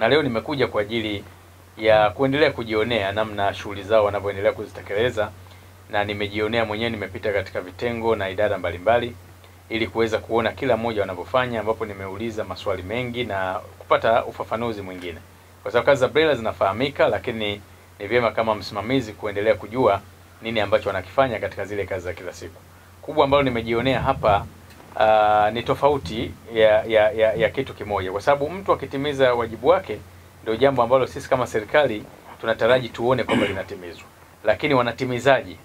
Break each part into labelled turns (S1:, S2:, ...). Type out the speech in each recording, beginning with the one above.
S1: na leo nimekuja kwa ajili ya kuendelea kujionea namna shughuli zao wanavyoendelea kuzitekeleza, na nimejionea mwenyewe, nimepita katika vitengo na idara mbalimbali ili kuweza kuona kila mmoja wanavyofanya, ambapo nimeuliza maswali mengi na kupata ufafanuzi mwingine, kwa sababu kazi za BRELA zinafahamika, lakini ni vyema kama msimamizi kuendelea kujua nini ambacho wanakifanya katika zile kazi za kila siku. Kubwa ambalo nimejionea hapa ni tofauti ya kitu kimoja, kwa sababu mtu akitimiza wajibu wake ndio jambo ambalo sisi kama serikali tunataraji tuone kwamba linatimizwa, lakini wanatimizaji,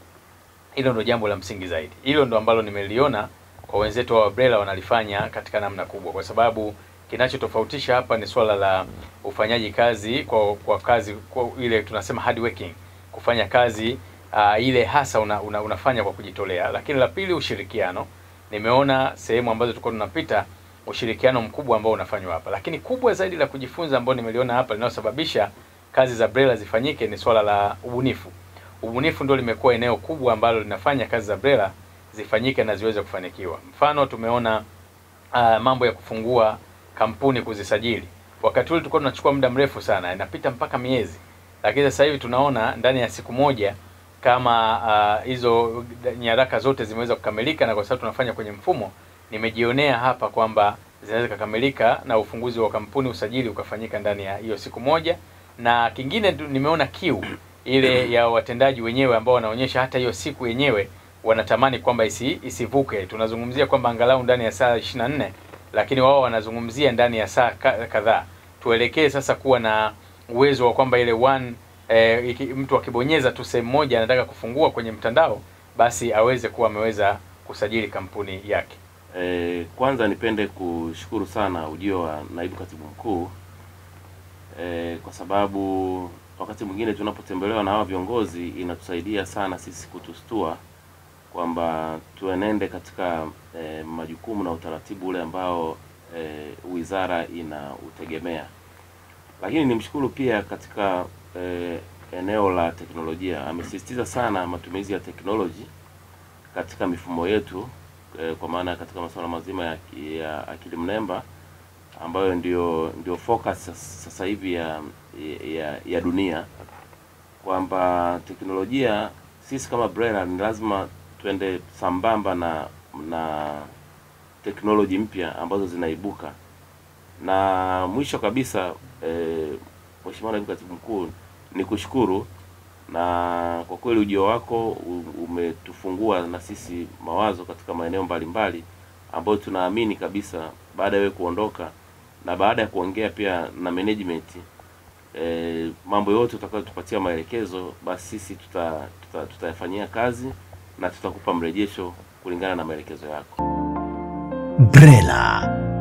S1: hilo ndio jambo la msingi zaidi. Hilo ndio ambalo nimeliona kwa wenzetu wa BRELA wanalifanya katika namna kubwa, kwa sababu kinachotofautisha hapa ni swala la ufanyaji kazi kwa kazi kwa ile tunasema hard working, kufanya kazi ile hasa unafanya kwa kujitolea. Lakini la pili, ushirikiano. Nimeona sehemu ambazo tulikuwa tunapita ushirikiano mkubwa ambao unafanywa hapa, lakini kubwa zaidi la kujifunza ambao nimeliona hapa linalosababisha kazi za BRELA zifanyike ni swala la ubunifu. Ubunifu ndio limekuwa eneo kubwa ambalo linafanya kazi za BRELA zifanyike na ziweze kufanikiwa. Mfano, tumeona mambo ya kufungua kampuni, kuzisajili. Wakati ule tulikuwa tunachukua muda mrefu sana, inapita mpaka miezi, lakini sasa hivi tunaona ndani ya siku moja kama hizo nyaraka zote zimeweza kukamilika, na kwa sababu tunafanya kwenye mfumo, nimejionea hapa kwamba zinaweza kukamilika na ufunguzi wa kampuni, usajili ukafanyika ndani ya hiyo siku moja. Na kingine nimeona kiu ile ya watendaji wenyewe ambao wanaonyesha hata hiyo siku yenyewe wanatamani kwamba isivuke. Tunazungumzia kwamba angalau ndani ya saa 24, lakini wao wanazungumzia ndani ya saa kadhaa. Tuelekee sasa kuwa na uwezo wa kwamba ile mtu akibonyeza tu sehemu moja anataka kufungua kwenye mtandao, basi aweze kuwa ameweza kusajili kampuni yake.
S2: Kwanza nipende kushukuru sana ujio wa naibu katibu mkuu, kwa sababu wakati mwingine tunapotembelewa na hawa viongozi inatusaidia sana sisi kutustua kwamba tuenende katika majukumu na utaratibu ule ambao wizara inautegemea. Lakini nimshukuru pia katika eneo la teknolojia, amesisitiza sana matumizi ya teknoloji katika mifumo yetu, kwa maana katika masuala mazima ya akili mnemba ambayo ndio focus sasa hivi ya dunia, kwamba teknolojia sisi kama BRELA ni lazima tuende sambamba na teknoloji mpya ambazo zinaibuka. Na mwisho kabisa, Mheshimiwa Naibu Katibu Mkuu, ni kushukuru, na kwa kweli ujio wako umetufungua na sisi mawazo katika maeneo mbalimbali ambayo tunaamini kabisa baada ya wewe kuondoka na baada ya kuongea pia na management, mambo yote utakayotupatia maelekezo, basi sisi tutayafanyia kazi na tutakupa mrejesho kulingana na maelekezo yako.
S3: BRELA.